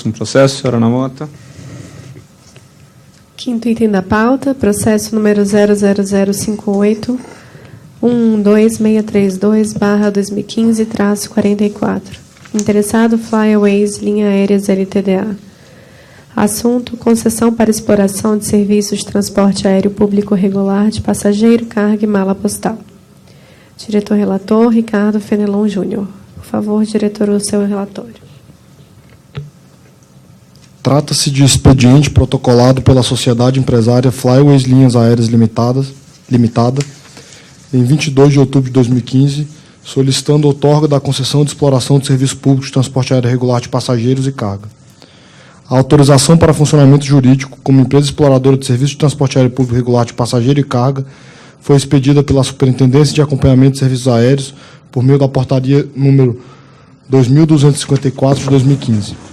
Próximo processo, senhora Ana Mota. Quinto item da pauta, processo número 00058-12632/2015-44. Interessado Flyways Linha Aéreas LTDA. Assunto: concessão para exploração de serviços de transporte aéreo público regular de passageiro, carga e mala postal. Diretor-relator, Ricardo Fenelon Júnior. Por favor, diretor, o seu relatório. Trata-se de expediente protocolado pela Sociedade Empresária Flyways Linhas Aéreas Limitada, em 22 de outubro de 2015, solicitando outorga da concessão de exploração de serviço público de transporte aéreo regular de passageiros e carga. A autorização para funcionamento jurídico como empresa exploradora de serviço de transporte aéreo público regular de passageiro e carga foi expedida pela Superintendência de Acompanhamento de Serviços Aéreos por meio da portaria número 2254 de 2015.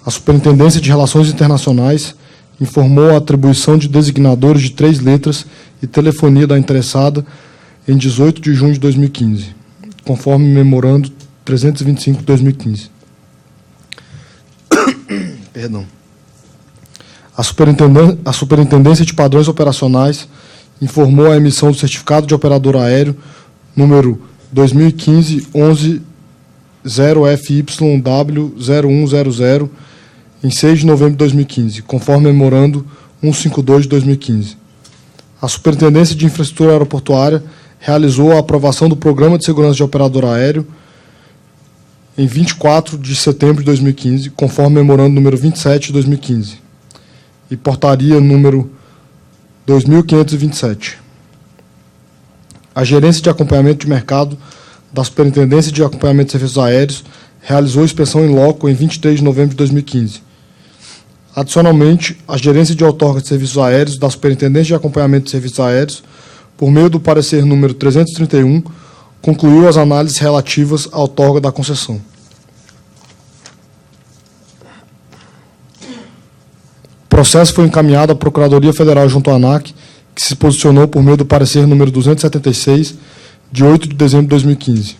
A Superintendência de Relações Internacionais informou a atribuição de designadores de 3 letras e telefonia da interessada em 18 de junho de 2015, conforme memorando 325 de 2015. Perdão. A Superintendência de Padrões Operacionais informou a emissão do certificado de operador aéreo número 2015-11-0FYW0100 em 6 de novembro de 2015, conforme memorando 152 de 2015. A Superintendência de Infraestrutura Aeroportuária realizou a aprovação do Programa de Segurança de Operador Aéreo em 24 de setembro de 2015, conforme memorando número 27 de 2015, e portaria número 2527. A Gerência de Acompanhamento de Mercado da Superintendência de Acompanhamento de Serviços Aéreos realizou inspeção em loco em 23 de novembro de 2015. Adicionalmente, a Gerência de Outorga de Serviços Aéreos da Superintendência de Acompanhamento de Serviços Aéreos, por meio do parecer número 331, concluiu as análises relativas à outorga da concessão. O processo foi encaminhado à Procuradoria Federal junto à ANAC, que se posicionou por meio do parecer número 276, de 8 de dezembro de 2015.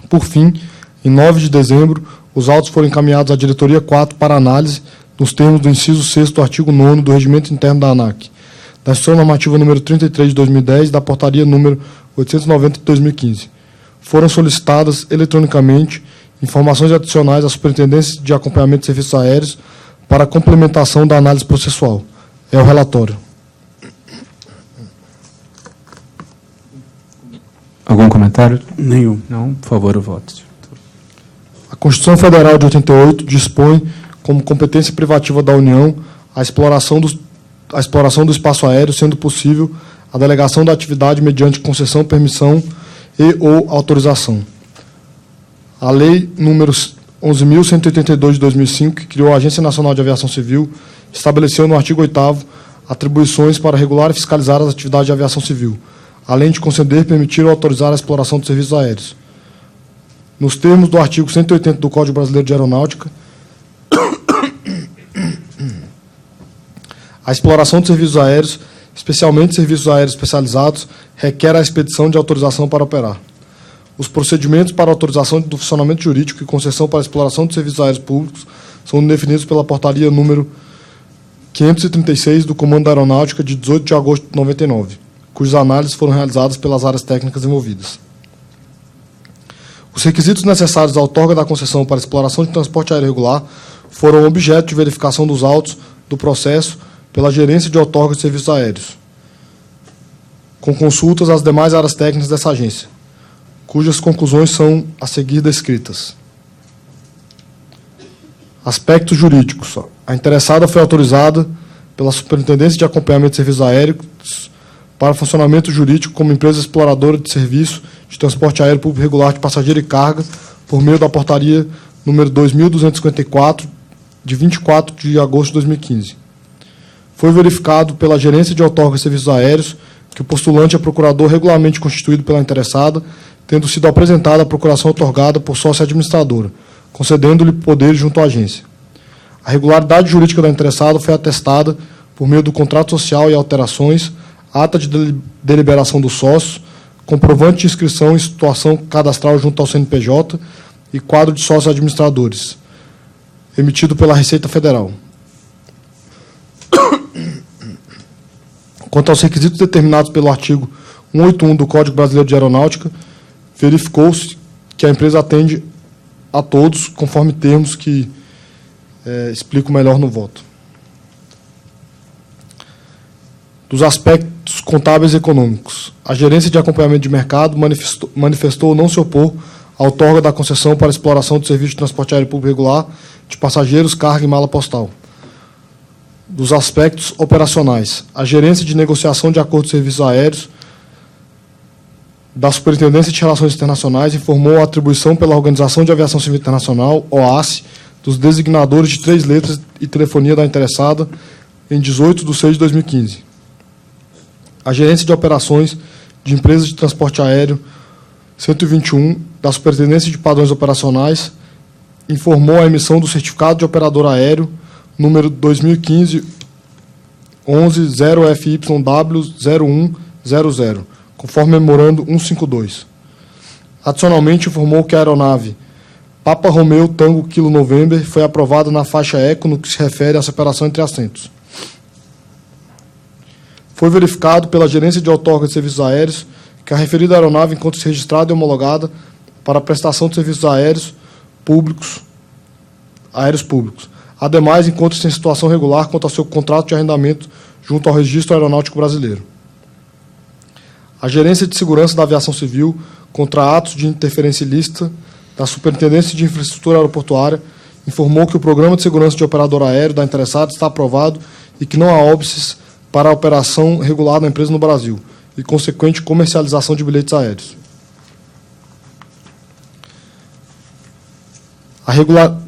Por fim, em 9 de dezembro, os autos foram encaminhados à Diretoria 4 para análise, nos termos do inciso 6º do artigo 9º do Regimento Interno da ANAC, da Instrução Normativa número 33 de 2010 e da Portaria número 890 de 2015. Foram solicitadas eletronicamente informações adicionais à Superintendência de Acompanhamento de Serviços Aéreos para a complementação da análise processual. É o relatório. Algum comentário? Nenhum. Não? Por favor, o voto. A Constituição Federal de 88 dispõe como competência privativa da União a exploração do espaço aéreo, sendo possível a delegação da atividade mediante concessão, permissão e ou autorização. A Lei número 11.182 de 2005, que criou a Agência Nacional de Aviação Civil, estabeleceu no artigo 8º atribuições para regular e fiscalizar as atividades de aviação civil, além de conceder, permitir ou autorizar a exploração de serviços aéreos. Nos termos do artigo 180 do Código Brasileiro de Aeronáutica, a exploração de serviços aéreos, especialmente serviços aéreos especializados, requer a expedição de autorização para operar. Os procedimentos para autorização do funcionamento jurídico e concessão para a exploração de serviços aéreos públicos são definidos pela portaria número 536 do Comando da Aeronáutica de 18 de agosto de 99, cujas análises foram realizadas pelas áreas técnicas envolvidas. Os requisitos necessários à outorga da concessão para exploração de transporte aéreo regular foram objeto de verificação dos autos do processo pela Gerência de Outorga de Serviços Aéreos, com consultas às demais áreas técnicas dessa agência, cujas conclusões são a seguir descritas. Aspectos jurídicos. A interessada foi autorizada pela Superintendência de Acompanhamento de Serviços Aéreos para funcionamento jurídico como empresa exploradora de serviço de transporte aéreo público regular de passageiro e carga, por meio da portaria número 2.254, de 24 de agosto de 2015. Foi verificado pela Gerência de Outorga de Serviços Aéreos que o postulante é procurador regularmente constituído pela interessada, tendo sido apresentada a procuração outorgada por sócia administradora, concedendo-lhe poderes junto à agência. A regularidade jurídica da interessada foi atestada por meio do contrato social e alterações, ata de deliberação dos sócios, comprovante de inscrição em situação cadastral junto ao CNPJ e quadro de sócios administradores, emitido pela Receita Federal. Quanto aos requisitos determinados pelo artigo 181 do Código Brasileiro de Aeronáutica, verificou-se que a empresa atende a todos, conforme termos que explico melhor no voto. Dos aspectos contábeis e econômicos, a Gerência de Acompanhamento de Mercado manifestou não se opor à outorga da concessão para exploração de serviço de transporte aéreo público regular de passageiros, carga e mala postal. Dos aspectos operacionais, a Gerência de Negociação de Acordos de Serviços Aéreos da Superintendência de Relações Internacionais informou a atribuição pela Organização de Aviação Civil Internacional, OACI, dos designadores de 3 letras e telefonia da interessada em 18/6/2015. A Gerência de Operações de Empresas de Transporte Aéreo 121 da Superintendência de Padrões Operacionais informou a emissão do Certificado de Operador Aéreo número 2015-11-0FYW0100, conforme memorando 152. Adicionalmente, informou que a aeronave Papa Romeo Tango Kilo November foi aprovada na faixa Eco no que se refere à separação entre assentos. Foi verificado pela Gerência de Outorga de Serviços Aéreos que a referida aeronave encontra-se registrada e homologada para a prestação de serviços aéreos públicos. Ademais, encontra-se em situação regular quanto ao seu contrato de arrendamento junto ao Registro Aeronáutico Brasileiro. A Gerência de Segurança da Aviação Civil, contra atos de interferência ilícita da Superintendência de Infraestrutura Aeroportuária, informou que o Programa de Segurança de Operador Aéreo da interessada está aprovado e que não há óbices para a operação regular da empresa no Brasil e consequente comercialização de bilhetes aéreos.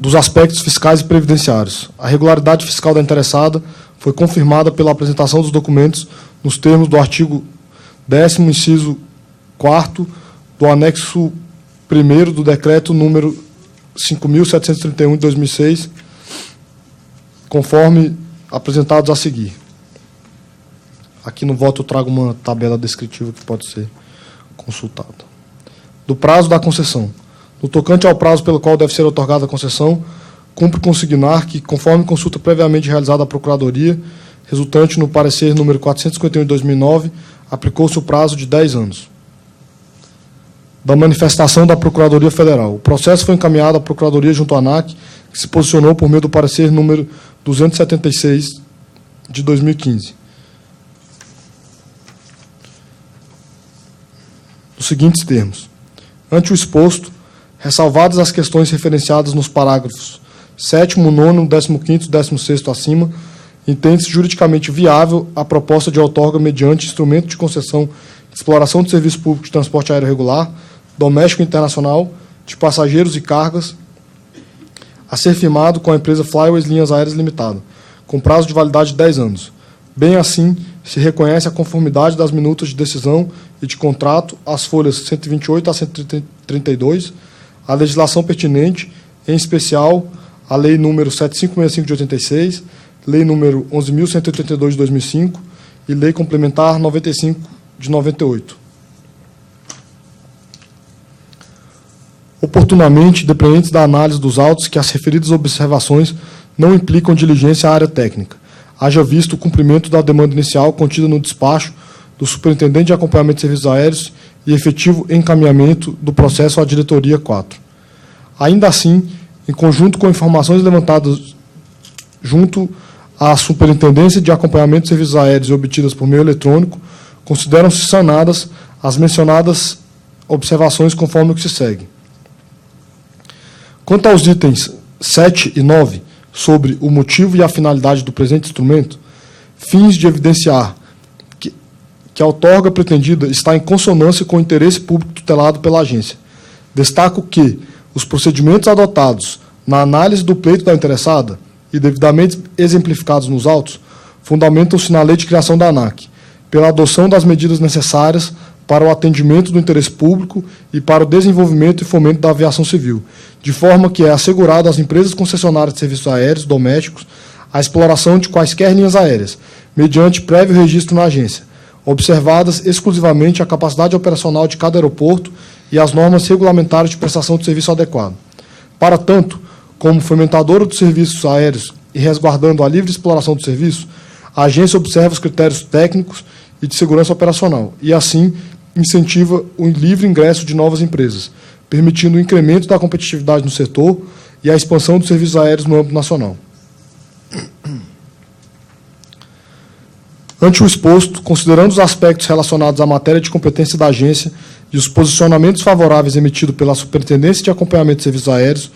Dos aspectos fiscais e previdenciários. A regularidade fiscal da interessada foi confirmada pela apresentação dos documentos nos termos do artigo 10º, inciso 4º, do anexo 1º do Decreto número 5.731, de 2006, conforme apresentados a seguir. Aqui no voto eu trago uma tabela descritiva que pode ser consultada. Do prazo da concessão. No tocante ao prazo pelo qual deve ser otorgada a concessão, cumpre consignar que, conforme consulta previamente realizada à Procuradoria, resultante no parecer número 451 de 2009, aplicou-se o prazo de 10 anos. Da manifestação da Procuradoria Federal. O processo foi encaminhado à Procuradoria junto à ANAC, que se posicionou por meio do parecer número 276 de 2015. Nos seguintes termos. Ante o exposto, ressalvadas as questões referenciadas nos parágrafos 7º, 9º, 15º e 16º acima, entende-se juridicamente viável a proposta de outorga mediante instrumento de concessão de exploração de serviço público de transporte aéreo regular, doméstico e internacional, de passageiros e cargas, a ser firmado com a empresa Flyways Linhas Aéreas Limitada, com prazo de validade de 10 anos. Bem assim, se reconhece a conformidade das minutas de decisão e de contrato às folhas 128 a 132, a legislação pertinente, em especial a Lei número 7565 de 86, Lei número 11.182 de 2005 e Lei Complementar 95 de 98. Oportunamente, dependentes da análise dos autos que as referidas observações não implicam diligência à área técnica, haja visto o cumprimento da demanda inicial contida no despacho do Superintendente de Acompanhamento de Serviços Aéreos e efetivo encaminhamento do processo à Diretoria 4. Ainda assim, em conjunto com informações levantadas junto à Superintendência de Acompanhamento de Serviços Aéreos e obtidas por meio eletrônico, consideram-se sanadas as mencionadas observações conforme o que se segue. Quanto aos itens 7 e 9, sobre o motivo e a finalidade do presente instrumento, fins de evidenciar que a outorga pretendida está em consonância com o interesse público tutelado pela agência. Destaco que os procedimentos adotados na análise do pleito da interessada e devidamente exemplificados nos autos fundamentam-se na Lei de Criação da ANAC, pela adoção das medidas necessárias para o atendimento do interesse público e para o desenvolvimento e fomento da aviação civil, de forma que é assegurado às empresas concessionárias de serviços aéreos domésticos a exploração de quaisquer linhas aéreas, mediante prévio registro na agência, observadas exclusivamente a capacidade operacional de cada aeroporto e as normas regulamentares de prestação de serviço adequado. Para tanto, como fomentadora dos serviços aéreos e resguardando a livre exploração do serviço, a agência observa os critérios técnicos e de segurança operacional e, assim, incentiva o livre ingresso de novas empresas, permitindo o incremento da competitividade no setor e a expansão dos serviços aéreos no âmbito nacional. Ante o exposto, considerando os aspectos relacionados à matéria de competência da agência e os posicionamentos favoráveis emitidos pela Superintendência de Acompanhamento de Serviços Aéreos,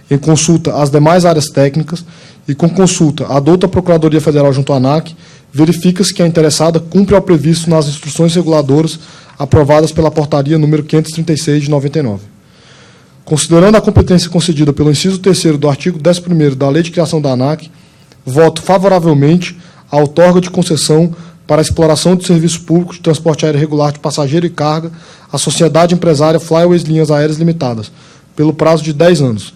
em consulta às demais áreas técnicas e com consulta à douta Procuradoria Federal junto à ANAC, verifica-se que a interessada cumpre ao previsto nas instruções reguladoras aprovadas pela Portaria número 536 de 99. Considerando a competência concedida pelo inciso 3º do artigo 11º da Lei de Criação da ANAC, voto favoravelmente à outorga de concessão para a exploração de serviço público de transporte aéreo regular de passageiro e carga à sociedade empresária Flyways Linhas Aéreas Limitadas, pelo prazo de 10 anos,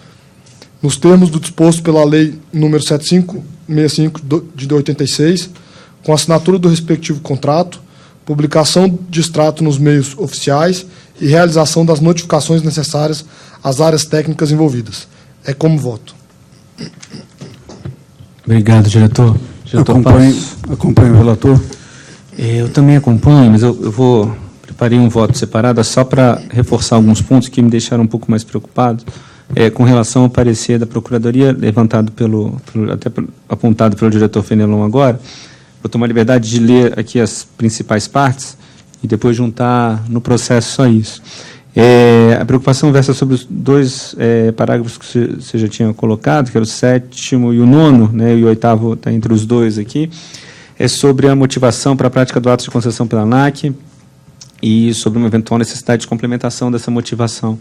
nos termos do disposto pela Lei nº 7565 de 86, com assinatura do respectivo contrato, publicação de extrato nos meios oficiais e realização das notificações necessárias às áreas técnicas envolvidas. É como voto. Obrigado, diretor. Acompanho o relator. Eu também acompanho, mas eu preparei um voto separado só para reforçar alguns pontos que me deixaram um pouco mais preocupado com relação ao parecer da Procuradoria, levantado apontado pelo diretor Fenelon agora. Vou tomar a liberdade de ler aqui as principais partes e depois juntar no processo só isso. A preocupação versa sobre os dois parágrafos que você já tinha colocado, que era o 7º e o 9º, né, e o 8º está entre os dois aqui, é sobre a motivação para a prática do ato de concessão pela ANAC e sobre uma eventual necessidade de complementação dessa motivação.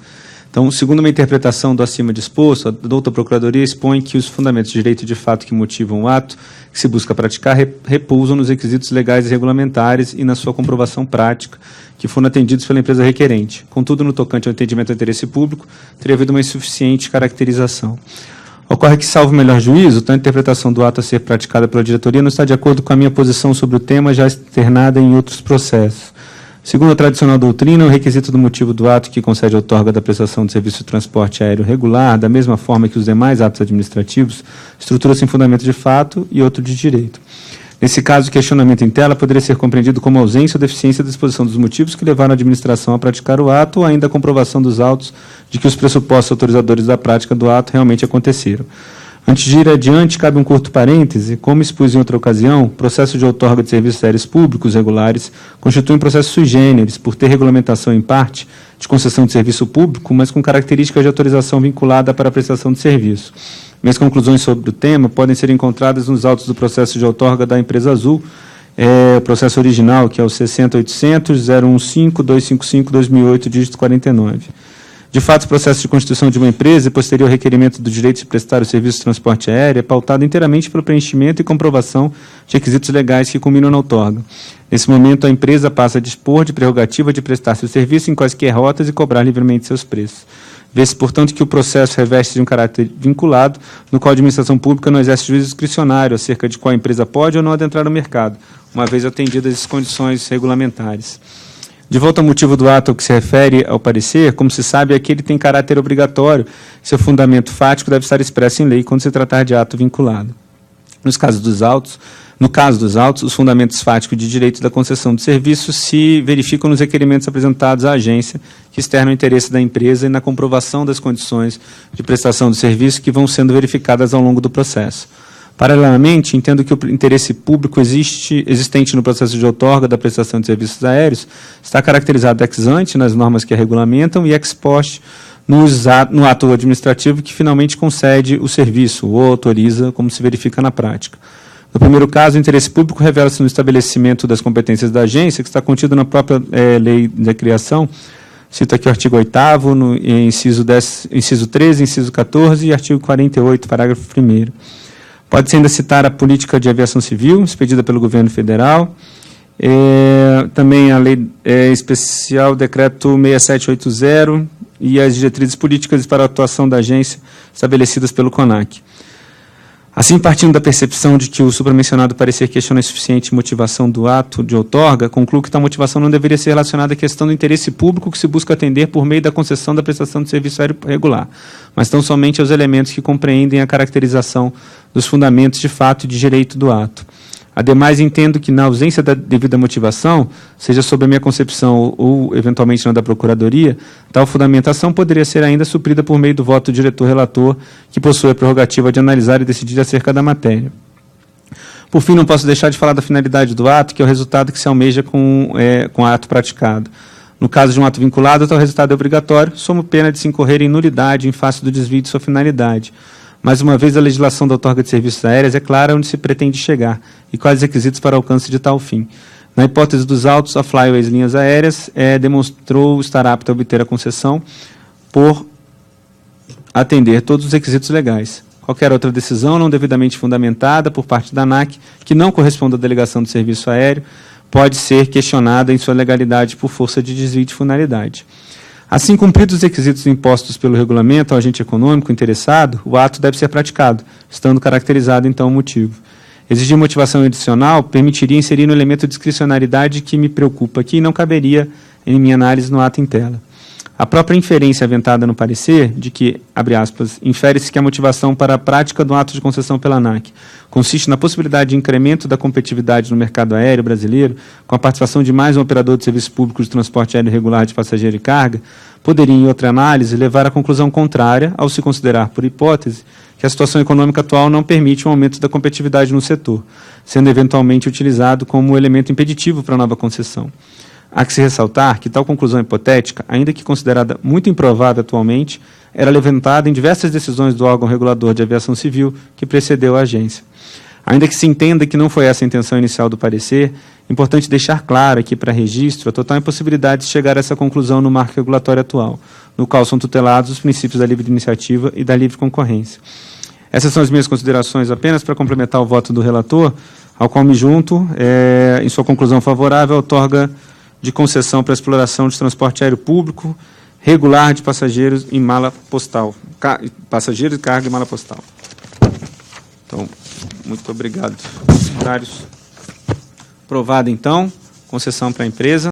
Então, segundo uma interpretação do acima disposto, a douta Procuradoria expõe que os fundamentos de direito de fato que motivam o ato que se busca praticar repousam nos requisitos legais e regulamentares e na sua comprovação prática, que foram atendidos pela empresa requerente. Contudo, no tocante ao atendimento ao interesse público, teria havido uma insuficiente caracterização. Ocorre que, salvo melhor juízo, tal interpretação do ato a ser praticada pela diretoria não está de acordo com a minha posição sobre o tema já externada em outros processos. Segundo a tradicional doutrina, o requisito do motivo do ato que concede a outorga da prestação de serviço de transporte aéreo regular, da mesma forma que os demais atos administrativos, estrutura-se em fundamento de fato e outro de direito. Nesse caso, o questionamento em tela poderia ser compreendido como ausência ou deficiência da exposição dos motivos que levaram a administração a praticar o ato ou ainda a comprovação dos autos de que os pressupostos autorizadores da prática do ato realmente aconteceram. Antes de ir adiante, cabe um curto parêntese. Como expus em outra ocasião, o processo de outorga de serviços aéreos públicos regulares constitui um processo sui generis, por ter regulamentação em parte de concessão de serviço público, mas com características de autorização vinculada para a prestação de serviço. Minhas conclusões sobre o tema podem ser encontradas nos autos do processo de outorga da empresa Azul, o processo original, que é o 60.800.015.255.2008, dígito 49. De fato, o processo de constituição de uma empresa e posterior requerimento do direito de prestar o serviço de transporte aéreo é pautado inteiramente pelo preenchimento e comprovação de requisitos legais que culminam na outorga. Nesse momento, a empresa passa a dispor de prerrogativa de prestar seu serviço em quaisquer rotas e cobrar livremente seus preços. Vê-se, portanto, que o processo reveste de um caráter vinculado, no qual a administração pública não exerce juízo discricionário acerca de qual a empresa pode ou não adentrar no mercado, uma vez atendidas as condições regulamentares. De volta ao motivo do ato ao que se refere ao parecer, como se sabe, aquele tem caráter obrigatório. Seu fundamento fático deve estar expresso em lei quando se tratar de ato vinculado. No caso dos autos, os fundamentos fáticos de direito da concessão de serviço se verificam nos requerimentos apresentados à agência que externam o interesse da empresa e na comprovação das condições de prestação do serviço que vão sendo verificadas ao longo do processo. Paralelamente, entendo que o interesse público existente no processo de outorga da prestação de serviços aéreos está caracterizado ex ante nas normas que a regulamentam e ex post no ato administrativo que finalmente concede o serviço ou autoriza, como se verifica na prática. No primeiro caso, o interesse público revela-se no estabelecimento das competências da agência, que está contido na própria lei da criação. Cito aqui o artigo 8º, no inciso 13, inciso 14 e artigo 48, parágrafo 1º. Pode-se ainda citar a política de aviação civil, expedida pelo governo federal, também a lei especial, decreto 6780, e as diretrizes políticas para a atuação da agência estabelecidas pelo CONAC. Assim, partindo da percepção de que o supramencionado parecer questiona a suficiente motivação do ato de outorga, concluo que tal motivação não deveria ser relacionada à questão do interesse público que se busca atender por meio da concessão da prestação de serviço aéreo regular, mas tão somente aos elementos que compreendem a caracterização dos fundamentos de fato e de direito do ato. Ademais, entendo que, na ausência da devida motivação, seja sob a minha concepção ou, eventualmente, na da Procuradoria, tal fundamentação poderia ser ainda suprida por meio do voto do diretor-relator, que possui a prerrogativa de analisar e decidir acerca da matéria. Por fim, não posso deixar de falar da finalidade do ato, que é o resultado que se almeja com o ato praticado. No caso de um ato vinculado, tal resultado é obrigatório, sob pena de se incorrer em nulidade em face do desvio de sua finalidade. Mais uma vez, a legislação da outorga de serviços aéreos é clara onde se pretende chegar e quais os requisitos para alcance de tal fim. Na hipótese dos autos, a Flyways Linhas Aéreas demonstrou estar apta a obter a concessão por atender todos os requisitos legais. Qualquer outra decisão não devidamente fundamentada por parte da ANAC, que não corresponda à delegação do serviço aéreo, pode ser questionada em sua legalidade por força de desvio de finalidade. Assim, cumpridos os requisitos impostos pelo regulamento ao agente econômico interessado, o ato deve ser praticado, estando caracterizado, então, o motivo. Exigir motivação adicional permitiria inserir no elemento de discricionariedade que me preocupa aqui e não caberia em minha análise no ato em tela. A própria inferência aventada no parecer, de que, abre aspas, infere-se que a motivação para a prática do ato de concessão pela ANAC consiste na possibilidade de incremento da competitividade no mercado aéreo brasileiro, com a participação de mais um operador de serviço público de transporte aéreo regular de passageiro e carga, poderia, em outra análise, levar à conclusão contrária, ao se considerar, por hipótese, que a situação econômica atual não permite um aumento da competitividade no setor, sendo eventualmente utilizado como elemento impeditivo para a nova concessão. Há que se ressaltar que tal conclusão hipotética, ainda que considerada muito improvável atualmente, era levantada em diversas decisões do órgão regulador de aviação civil que precedeu a agência. Ainda que se entenda que não foi essa a intenção inicial do parecer, é importante deixar claro aqui para registro a total impossibilidade de chegar a essa conclusão no marco regulatório atual, no qual são tutelados os princípios da livre iniciativa e da livre concorrência. Essas são as minhas considerações apenas para complementar o voto do relator, ao qual me junto, em sua conclusão favorável, outorga de concessão para a exploração de transporte aéreo público regular de passageiros em mala postal. Passageiros, carga e mala postal. Então, muito obrigado, secretários. Aprovado, então, concessão para a empresa.